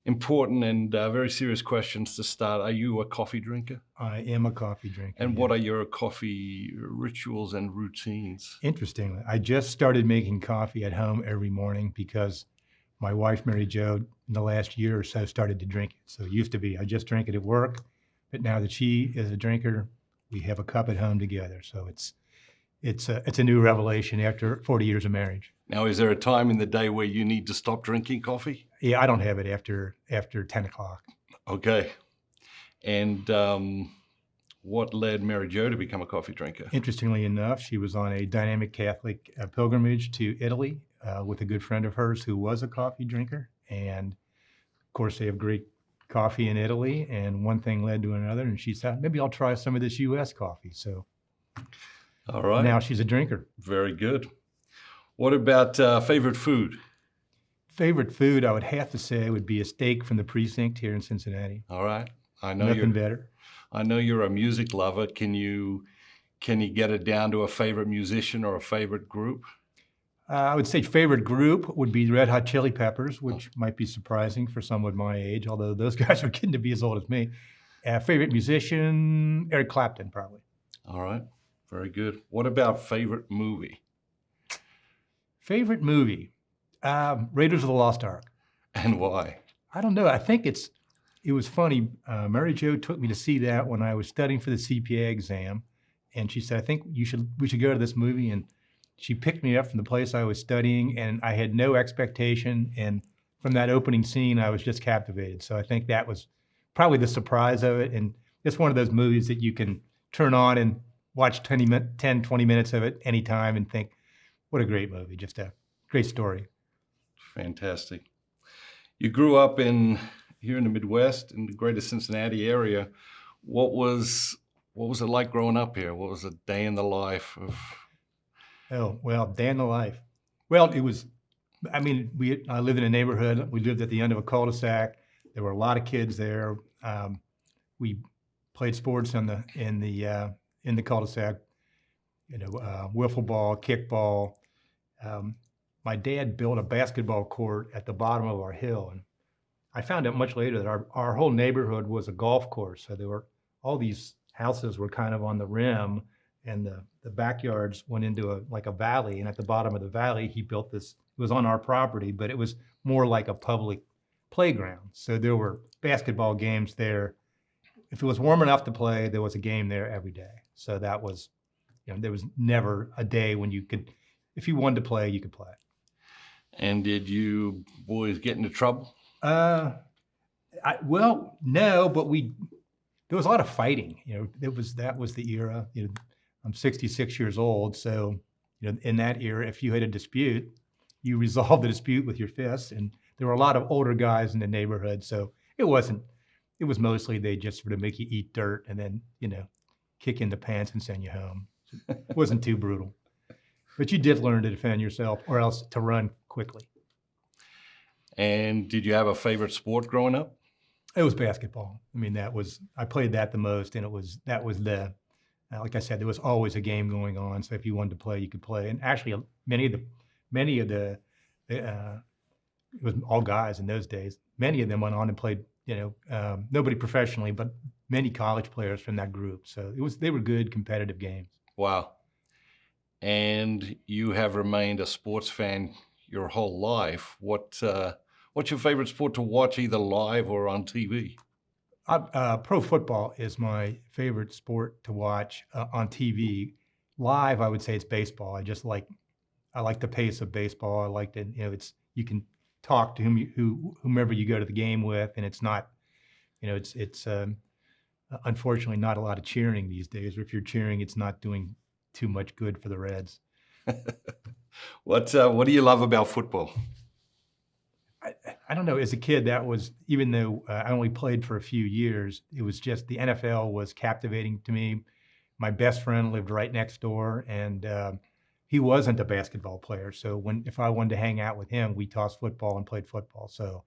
Important and very serious questions to start. Are you a coffee drinker? I am a coffee drinker. And yeah. what are your coffee rituals and routines? Interestingly, I just started making coffee at home every morning because my wife, Mary Jo, in the last year or so started to drink it. So it used to be I just drank it at work, but now that she is a drinker, we have a cup at home together. So it's a new revelation after 40 years of marriage. Now, is there a time in the day where you need to stop drinking coffee? Yeah, I don't have it after 10 o'clock. Okay. And what led Mary Jo to become a coffee drinker? Interestingly enough, she was on a dynamic Catholic pilgrimage to Italy with a good friend of hers who was a coffee drinker. And of course, they have great coffee in Italy. And one thing led to another. And she said, maybe I'll try some of this U.S. coffee. So all right. Now she's a drinker. Very good. What about favorite food? Favorite food, I would have to say, would be a steak from the precinct here in Cincinnati. All right. I know Nothing better. I know you're a music lover. Can you get it down to a favorite musician or a favorite group? I would say favorite group would be the Red Hot Chili Peppers, which might be surprising for someone my age, although those guys are getting to be as old as me. Favorite musician, Eric Clapton, probably. All right. Very good. What about favorite movie? Favorite movie, Raiders of the Lost Ark. And why? I don't know. I think it was funny. Mary Jo took me to see that when I was studying for the CPA exam, and she said, "I think we should go to this movie." And she picked me up from the place I was studying, and I had no expectation. And from that opening scene, I was just captivated. So I think that was probably the surprise of it. And it's one of those movies that you can turn on and watch 10, 20 minutes of it anytime and think, what a great movie, just a great story. Fantastic. You grew up here in the Midwest, in the greater Cincinnati area. What was it like growing up here? What was a day in the life of? Oh, well, day in the life. Well, it was, I lived in a neighborhood. We lived at the end of a cul-de-sac. There were a lot of kids there. We played sports in the cul-de-sac, wiffle ball, kickball. My dad built a basketball court at the bottom of our hill, and I found out much later that our whole neighborhood was a golf course. So there were all these houses were kind of on the rim, and the backyards went into a valley. And at the bottom of the valley, he built this. It was on our property, but it was more like a public playground. So there were basketball games there. If it was warm enough to play, there was a game there every day. So that was, there was never a day when you could, if you wanted to play, you could play. And did you boys get into trouble? Well, no, but there was a lot of fighting. That was the era. I'm 66 years old, so in that era, if you had a dispute, you resolved the dispute with your fists. And there were a lot of older guys in the neighborhood, so it was mostly they just sort of make you eat dirt and then kick in the pants and send you home. It wasn't too brutal. But you did learn to defend yourself or else to run quickly. And did you have a favorite sport growing up? It was basketball. I played that the most, and like I said, there was always a game going on. So if you wanted to play, you could play. And actually, many of the it was all guys in those days. Many of them went on and played, nobody professionally, but many college players from that group. So they were good competitive games. Wow. And you have remained a sports fan your whole life. What's your favorite sport to watch, either live or on TV? Pro football is my favorite sport to watch on TV. Live, I would say it's baseball. I like the pace of baseball. I like that you can talk to whomever you go to the game with, and it's not, it's unfortunately not a lot of cheering these days. Or if you're cheering, it's not doing too much good for the Reds. What do you love about football? I don't know. As a kid, that was, even though I only played for a few years, it was just the NFL was captivating to me. My best friend lived right next door, and he wasn't a basketball player. So if I wanted to hang out with him, we tossed football and played football. So,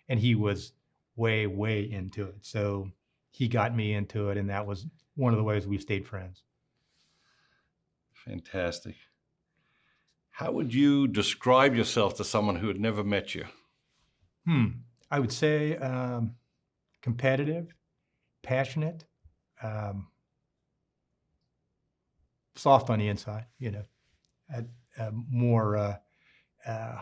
and he was way, way into it. So he got me into it, and that was one of the ways we stayed friends. Fantastic. How would you describe yourself to someone who had never met you? I would say competitive, passionate, um, soft on the inside, uh, more uh,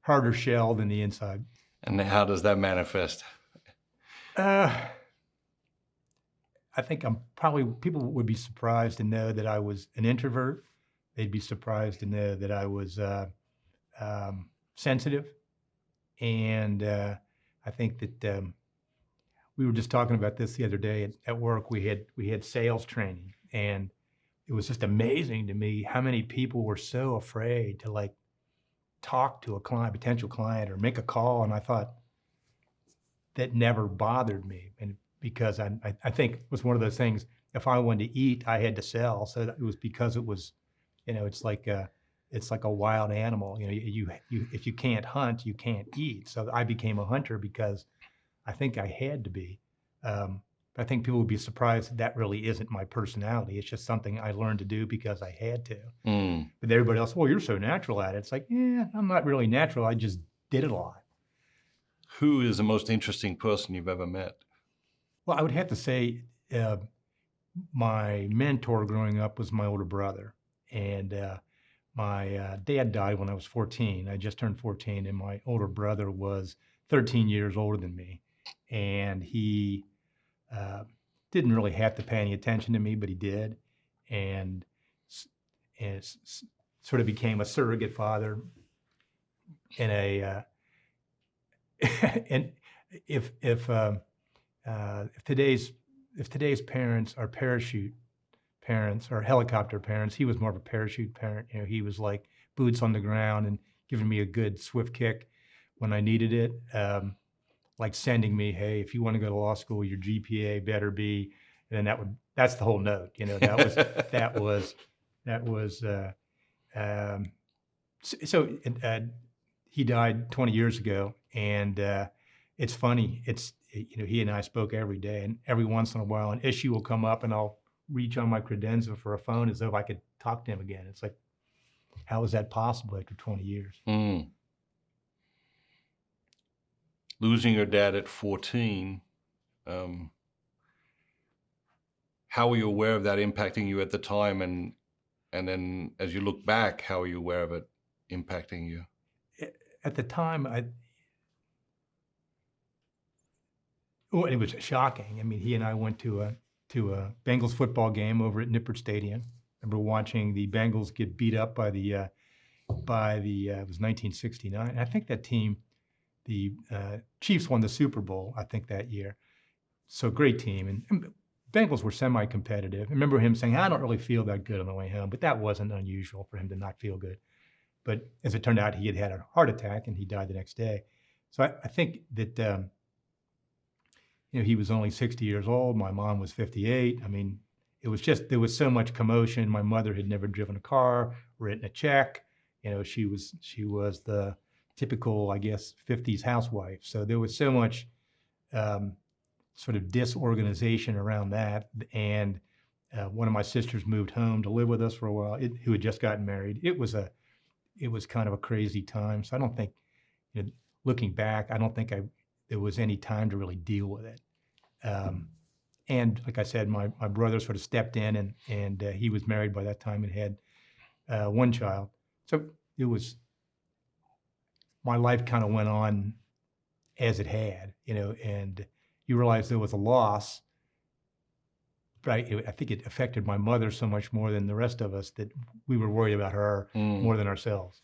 harder shell than the inside. And how does that manifest? Uh, I think people would be surprised to know that I was an introvert. They'd be surprised to know that I was sensitive. And I think that we were just talking about this the other day at work. We had sales training, and it was just amazing to me how many people were so afraid to like talk to a potential client, or make a call. And I thought that never bothered me, and because I think it was one of those things. If I wanted to eat, I had to sell. So it was because it was, it's like a wild animal. You if you can't hunt, you can't eat. So I became a hunter because I think I had to be. I think people would be surprised that really isn't my personality. It's just something I learned to do because I had to. But everybody else, well, you're so natural at it. It's like, yeah, I'm not really natural. I just did it a lot. Who is the most interesting person you've ever met? Well, I would have to say my mentor growing up was my older brother. And my dad died when I was 14. I just turned 14, and my older brother was 13 years older than me. And he didn't really have to pay any attention to me, but he did. And sort of became a surrogate father. And and if today's parents are parachute parents or helicopter parents, he was more of a parachute parent. He was like boots on the ground and giving me a good swift kick when I needed it. Like sending me, hey, if you want to go to law school, your GPA better be, and then that's the whole note. That was so he died 20 years ago, and it's funny. He and I spoke every day, and every once in a while an issue will come up, and I'll reach on my credenza for a phone as though if I could talk to him again. It's like, how is that possible after 20 years? Losing your dad at 14, how were you aware of that impacting you at the time? And then as you look back, how are you aware of it impacting you? At the time, it was shocking. I mean, he and I went to a Bengals football game over at Nippert Stadium. I remember watching the Bengals get beat up by the it was 1969. And I think that team, the Chiefs won the Super Bowl, I think, that year. So great team. And Bengals were semi-competitive. I remember him saying, I don't really feel that good on the way home, but that wasn't unusual for him to not feel good. But as it turned out, he had a heart attack and he died the next day. So I think that, he was only 60 years old. My mom was 58. I mean, it was just, there was so much commotion. My mother had never driven a car, written a check. She was the typical, I guess, 50s housewife. So there was so much sort of disorganization around that. And one of my sisters moved home to live with us for a while, who had just gotten married. It was kind of a crazy time. So I don't think, looking back, I don't think there was any time to really deal with it. And like I said, my brother sort of stepped in, and he was married by that time and had one child. So it was, my life kind of went on as it had, and you realize there was a loss, but I think it affected my mother so much more than the rest of us that we were worried about her more than ourselves.